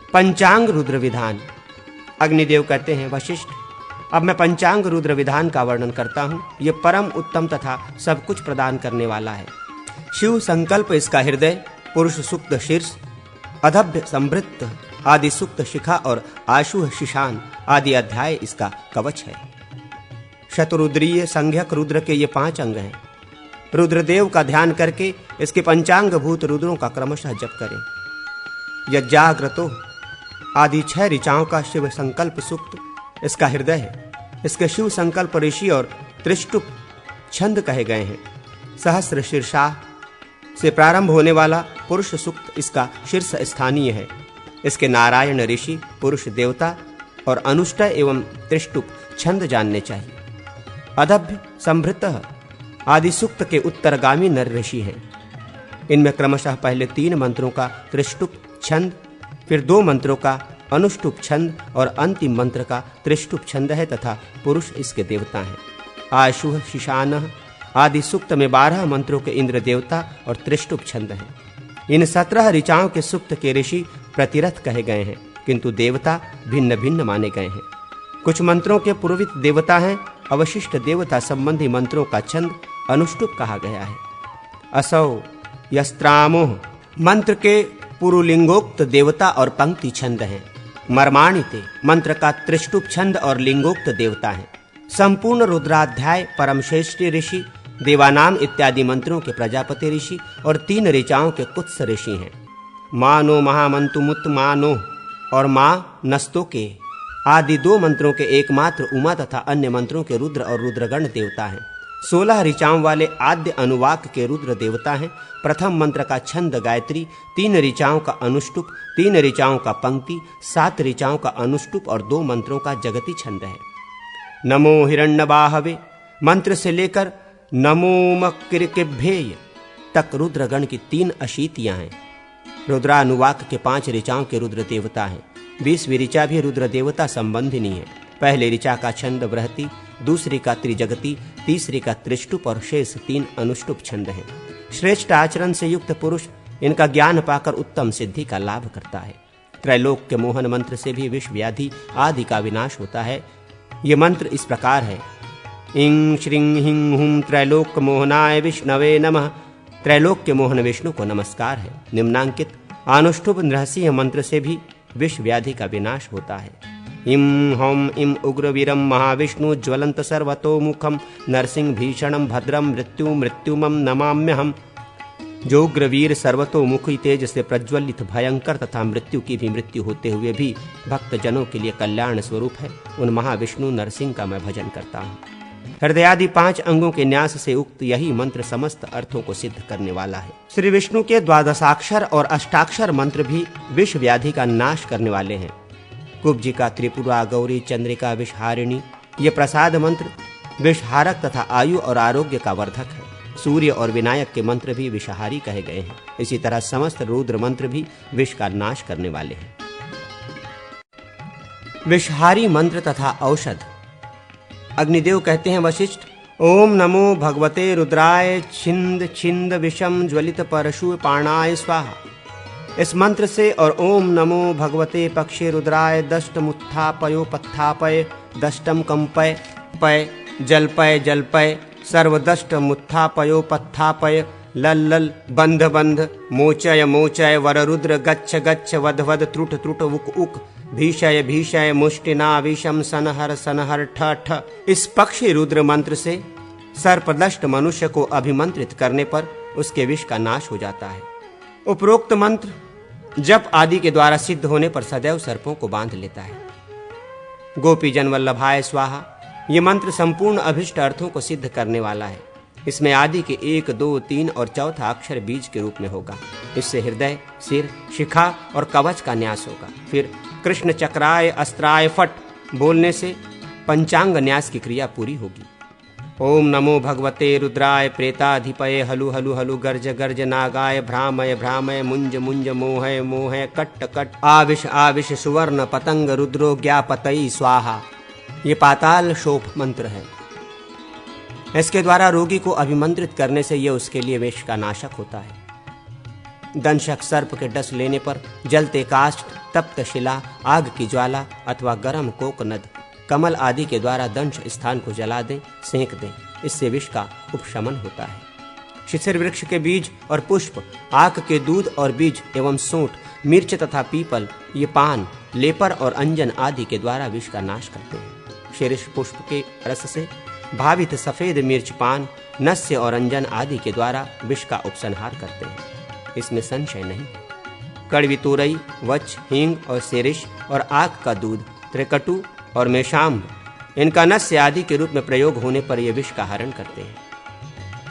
पंचांग रुद्र विधान। अग्निदेव कहते हैं, वशिष्ठ, अब मैं पंचांग रुद्र विधान का वर्णन करता हूँ। ये परम उत्तम तथा सब कुछ प्रदान करने वाला है। शिव संकल्प इसका हृदय, पुरुष सूक्त शीर्ष, अधभ्य संभृत आदि सूक्त शिखा और आशु शिशान आदि अध्याय इसका कवच है। शतरुद्रीय संज्ञक रुद्र के ये 5 अंग हैं। रुद्रदेव का ध्यान करके इसके पंचांग भूत रुद्रों का क्रमशः जप करें। यज्ञाग्रतो आदि 6 ऋचाओं का शिव संकल्प सूक्त इसका हृदय है। इसके शिव संकल्प ऋषि और त्रिष्टुप छंद कहे गए हैं। सहस्र शीर्षा से प्रारंभ होने वाला पुरुष सूक्त इसका शीर्ष स्थानीय है। इसके नारायण ऋषि, पुरुष देवता और अनुष्टय एवं त्रिष्टुप छंद जानने चाहिए। अधभ्य संभृत आदि सूक्त के उत्तरगामी नर ऋषि हैं। इनमें क्रमशः पहले 3 मंत्रों का त्रिष्टुप छंद, फिर 2 मंत्रों का अनुष्टुप छंद और अंतिम मंत्र का त्रिष्टुप छंद है तथा पुरुष इसके देवता हैं। आशु शिशान आदि सूक्त में 12 मंत्रों के इंद्र देवता और त्रिष्टुप छंद हैं। इन 17 ऋचाओं के सूक्त के ऋषि प्रतिरथ कहे गए हैं, किंतु देवता भिन्न भिन्न माने गए हैं। कुछ मंत्रों के पुरोहित देवता हैं। अवशिष्ट देवता संबंधी मंत्रों का छंद अनुष्टुप कहा गया है। असौ यस्त्रामोह मंत्र के पुरुलिंगोक्त देवता और पंक्ति छंद हैं। मर्माणिते मंत्र का त्रिष्टुप छंद और लिंगोक्त देवता है। संपूर्ण रुद्राध्याय परमश्रेष्ठ ऋषि, देवानाम इत्यादि मंत्रों के प्रजापति ऋषि और 3 ऋचाओं के कुत्स ऋषि हैं। मानो महामंतुमुत मानो और मां नस्तो के आदि 2 मंत्रों के एकमात्र उमा तथा अन्य मंत्रों के रुद्र और रुद्रगण देवता हैं। 16 ऋचाओं वाले आद्य अनुवाक के रुद्र देवता हैं। प्रथम मंत्र का छंद गायत्री, 3 ऋचाओं का अनुष्टुप, 3 ऋचाओं का पंक्ति, 7 ऋचाओं का अनुष्टुप और 2 मंत्रों का जगती छंद है। नमो हिरण्यबाहवे मंत्र से लेकर नमो मकिर्किभ्येय तक रुद्रगण की 3 अशीतियां हैं। रुद्रानुवाक के 5 ऋचाओं के रुद्र देवता हैं। 20वीं ऋचा भी रुद्र देवता संबंधिनी है। पहले ऋचा का छंद बृहति, दूसरी का त्रिजगती, तीसरी का त्रिष्टुप और शेष 3 अनुष्टुप छंद हैं। श्रेष्ठ आचरण से युक्त पुरुष इनका ज्ञान पाकर उत्तम सिद्धि का लाभ करता है। त्रैलोक के मोहन मंत्र से भी विष व्याधि आदि का विनाश होता है। ये मंत्र इस प्रकार है। इंग श्रीं हिं हुम त्रैलोक मोहनाय विष्णवे नमः। त्रैलोक के मोहन विष्णु को नमस्कार है। निम्नांकित अनुष्टुप रहस्य मंत्र से भी विष व्याधि का विनाश होता है। इम हम इम उग्रवीरम महाविष्णु ज्वलंत सर्वतोमुखम नरसिंह भीषणम भद्रम मृत्यु मृत्युमम नमाम्यहम। जो उग्रवीर सर्वतोमुखी तेज से प्रज्वलित भयंकर तथा मृत्यु की भी मृत्यु होते हुए भी भक्त जनों के लिए कल्याण स्वरूप है, उन महाविष्णु नरसिंह का मैं भजन करता हूँ। हृदयादि 5 अंगों के न्यास से उक्त यही मंत्र समस्त अर्थों को सिद्ध करने वाला है। श्री विष्णु के 12 और अष्टाक्षर मंत्र भी विष व्याधि का नाश करने वाले हैं। कुब्जिका, त्रिपुरा, गौरी, चंद्रिका, विषहारिणी ये प्रसाद मंत्र विषहारक तथा आयु और आरोग्य का वर्धक है। सूर्य और विनायक के मंत्र भी विषहारी कहे गए हैं। इसी तरह समस्त रुद्र मंत्र भी विष का नाश करने वाले हैं। विषहारी मंत्र तथा औषध। अग्निदेव कहते हैं, वशिष्ठ, ओम नमो भगवते रुद्राय छिंद छिंद विषम ज्वलित परशु पाणाय स्वाहा। इस मंत्र से और ओम नमो भगवते पक्षे रुद्राय दष्टमुत्थापयो पत्थापय दष्टम कंपय पय जलपय जलपय सर्वदष्ट मुत्थापयो पत्थापय लल लल बंध बंध मोचय मोचय वररुद्र गच्छ गच्छ वध वध त्रुट त्रुट उक उक भीषय भीषय मुष्टिना विषम सनहर सनहर ठ ठ। इस पक्षी रुद्र मंत्र से सर्पदष्ट मनुष्य को अभिमंत्रित करने पर उसके विष का नाश हो जाता है। उपरोक्त मंत्र जप आदि के द्वारा सिद्ध होने पर सदैव सर्पों को बांध लेता है। गोपी जन वल्लभाय स्वाहा ये मंत्र संपूर्ण अभिष्ट अर्थों को सिद्ध करने वाला है। इसमें आदि के 1, 2, 3 और चौथा अक्षर बीज के रूप में होगा। इससे हृदय, सिर, शिखा और कवच का न्यास होगा। फिर कृष्ण चक्राय अस्त्राय फट बोलने से पंचांग न्यास की क्रिया पूरी होगी। ओम नमो भगवते रुद्राय प्रेताधिपये हलु हलु हलु गर्ज गर्ज नागाय भ्रामय भ्रामय मुंज मुंज मोहय मोहय कट्ट कट्ट आविश आविश सुवर्ण पतंग रुद्रो ज्ञापतई स्वाहा। ये पाताल शोभ मंत्र है। इसके द्वारा रोगी को अभिमंत्रित करने से यह उसके लिए विष का नाशक होता है। दंशक सर्प के डस लेने पर जलते काष्ठ, तप्त शिला, आग की ज्वाला अथवा गर्म कोकनद, कमल आदि के द्वारा दंश स्थान को जला दें, सेंक दें। इससे विष का उपशमन होता है। शिशिर वृक्ष के बीज और पुष्प, आक के दूध और बीज एवं सूंठ, मिर्च तथा पीपल, ये पान, लेपर और अंजन आदि के द्वारा विष का नाश करते हैं। शीर्ष पुष्प के रस से भावित सफेद मिर्च पान, नस्य और अंजन आदि के द्वारा विष का उपसंहार करते हैं, इसमें संशय नहीं। कड़वी तोरई, वच, हींग और सेरिश और आक का दूध, त्रिकटु और मेशाम्ब, इनका नस्य आदि के रूप में प्रयोग होने पर ये विष का हरण करते हैं।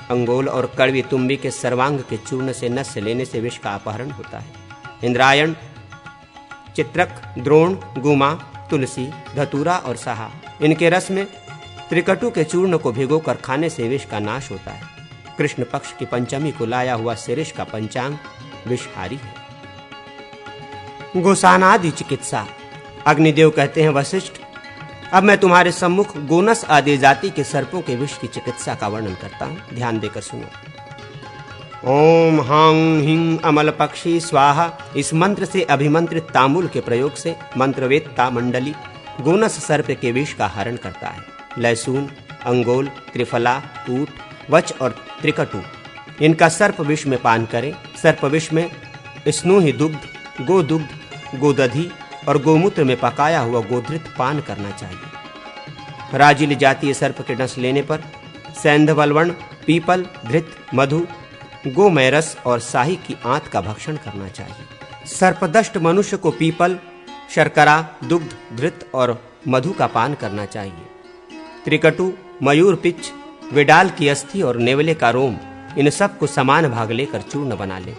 अंगोल और कड़वी तुम्बी के सर्वांग के चूर्ण से नस्य लेने से विष का अपहरण होता है। इंद्रायण, चित्रक, द्रोण, गुमा, तुलसी, धतूरा और साहा, इनके रस में त्रिकटु के चूर्ण को भिगोकर खाने से विष का नाश होता है। कृष्ण पक्ष की पंचमी को लाया हुआ शिरीष का पंचांग विषहारी है। गोसानादि चिकित्सा। अग्निदेव कहते हैं, वशिष्ठ, अब मैं तुम्हारे सम्मुख गोनस आदि जाति के सर्पों के विष की चिकित्सा का वर्णन करता हूं, ध्यान देकर सुनो। ओम हां हिं अमल पक्षी स्वाहा, इस मंत्र से अभिमंत्रित तांबुल के प्रयोग से मंत्रवेत्ता मंडली गोनस सर्प के विष का हरण करता है। लहसुन, अंगोल, त्रिफला, ऊट, वच और त्रिकटु, इनका सर्प विष में पान करें। सर्प विष में स्नूहि दुग्ध, गोदुग्ध, गोदधि और गोमूत्र में पकाया हुआ गोधृत पान करना चाहिए। राजिल जातीय सर्प के डस लेने पर सैंधवलवण, पीपल, धृत, मधु, गोमयरस और साही की आंत का भक्षण करना चाहिए। सर्पदष्ट मनुष्य को पीपल, शर्करा, दुग्ध, धृत और मधु का पान करना चाहिए। त्रिकटु, मयूर पिच, विडाल की अस्थि और नेवले का रोम, इन सब को समान भाग लेकर चूर्ण बना ले।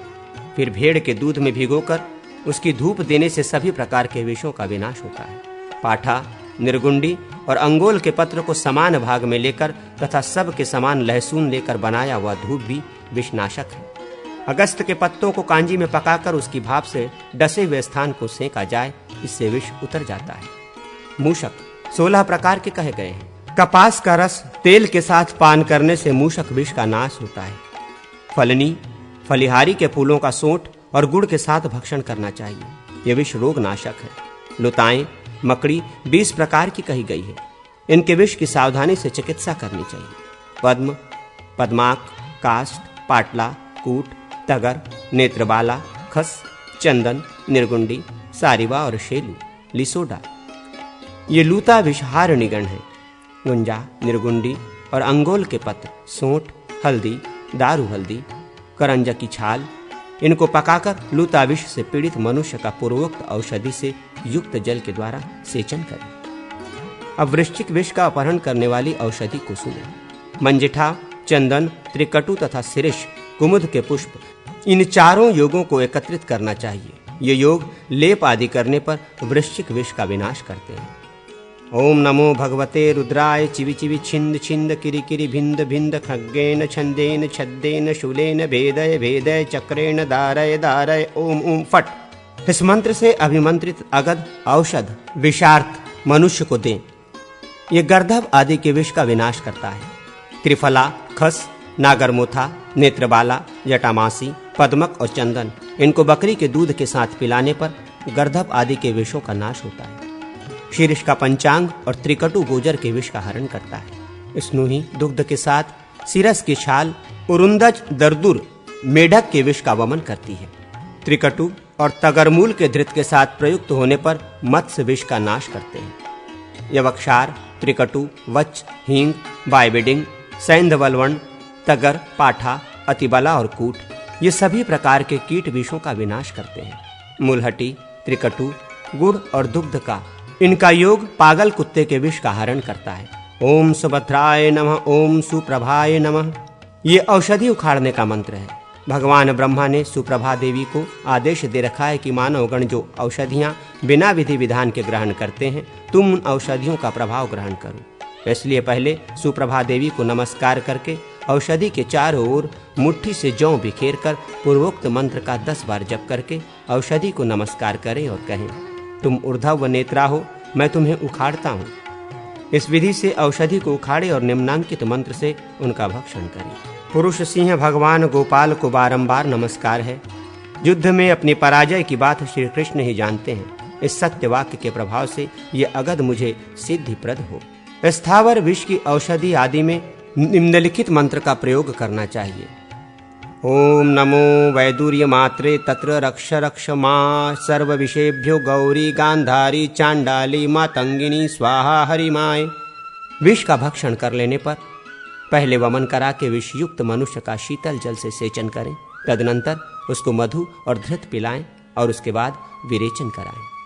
फिर भेड़ के दूध में भिगोकर उसकी धूप देने से सभी प्रकार के विषों का विनाश होता है। पाठा, निर्गुंडी और अंगोल के पत्र को समान भाग में लेकर तथा सब के समान लहसुन लेकर बनाया हुआ धूप भी विषनाशक है। अगस्त के पत्तों को कांजी में पकाकर उसकी भाप से डसे हुए स्थान को सेंका जाए, इससे विष उतर जाता है। मूषक 16 प्रकार के कहे गए हैं। कपास का रस तेल के साथ पान करने से मूषक विष का नाश होता है। फलनी, फलिहारी के फूलों का सोंठ और गुड़ के साथ भक्षण करना चाहिए, यह विष रोग नाशक है। लुताएं, मकड़ी 20 प्रकार की कही गई है, इनके विष की सावधानी से चिकित्सा करनी चाहिए। पद्म, पद्माक, काष्ठ, पाटला, कूट, तगर, नेत्रबाला, खस, चंदन, निर्गुंडी, सारिवा और शेलू, लिसोडा, ये लूता विषहार निगण है। गुंजा, निर्गुंडी और अंगोल के पत्र, सोंठ, हल्दी, दारू हल्दी, करंजा की छाल, इनको पकाकर लूता विष से पीड़ित मनुष्य का पूर्वोक्त औषधि से युक्त जल के द्वारा सेचन करें। अब वृश्चिक विष का अपहरण करने वाली औषधि को सुने। मंजिठा, चंदन, त्रिकटु तथा शिरीष, कुमुद के पुष्प, इन चारों योगों को एकत्रित करना चाहिए। ये योग लेप आदि करने पर वृश्चिक विष का विनाश करते हैं। ओम नमो भगवते रुद्राय, चिवि चिवि छिंद छिंद, किरि किरि भिंद भिंद, खग्गेन छंदेन छद्देन, शूलेन भेदय भेदय, चक्रेण दारय दारय, ओम ओम फट। इस मंत्र से अभिमंत्रित अगध औषध विषार्थ मनुष्य को दें, ये गर्दभ आदि के विष का विनाश करता है। त्रिफला, खस, नागरमोथा, नेत्रबाला, जटामासी, पद्मक और चंदन, इनको बकरी के दूध के साथ पिलाने पर गर्दभ आदि के विषों का नाश होता है। शीर्ष का पंचांग और त्रिकटु गोजर के विष का हरण करता है। स्नूही दुग्ध के साथ सिरस की छाल उरुंदज, दरदुर, मेढक के विष का वमन करती है। त्रिकटु और तगरमूल के धृत के साथ प्रयुक्त होने पर मत्स्य विष का नाश करते हैं। यवक्षार, त्रिकटु, वच, हींग, बायबिडिंग, सैंधवलवण, तगर, पाठा, अतिबला और कूट, ये सभी प्रकार के कीट विषों का विनाश करते हैं। मूलहटी, त्रिकटु, गुड़ और दुग्ध का, इनका योग पागल कुत्ते के विष का हरण करता है। ओम सुभद्राय नमः, ओम सुप्रभाय नमः, ये औषधि उखाड़ने का मंत्र है। भगवान ब्रह्मा ने सुप्रभा देवी को आदेश दे रखा है कि मानवगण जो औषधियां बिना विधि विधान के ग्रहण करते हैं, तुम उन औषधियों का प्रभाव ग्रहण करो। इसलिए पहले सुप्रभा देवी को नमस्कार करके औषधि के चारों ओर मुट्ठी से जौ बिखेर कर पूर्वोक्त मंत्र का 10 बार जप करके औषधि को नमस्कार करें और कहें, तुम ऊर्ध्व व नेत्रा हो, मैं तुम्हें उखाड़ता हूँ। इस विधि से औषधि को उखाड़े और निम्नांकित मंत्र से उनका भक्षण करें। पुरुष सिंह भगवान गोपाल को बारंबार नमस्कार है। युद्ध में अपनी पराजय की बात श्री कृष्ण ही जानते हैं। इस सत्य वाक्य के प्रभाव से ये अगध मुझे सिद्धिप्रद हो। स्थावर विष की औषधि आदि में निम्नलिखित मंत्र का प्रयोग करना चाहिए। ओम नमो वैदुर्य मात्रे तत्र रक्ष रक्ष मां सर्व विषेभ्यो गौरी गांधारी चांडाली मातंगिनी स्वाहा हरिमाय। विष का भक्षण कर लेने पर पहले वमन करा के विषयुक्त मनुष्य का शीतल जल से सेचन करें, तदनंतर उसको मधु और धृत पिलाएं और उसके बाद विरेचन कराएं।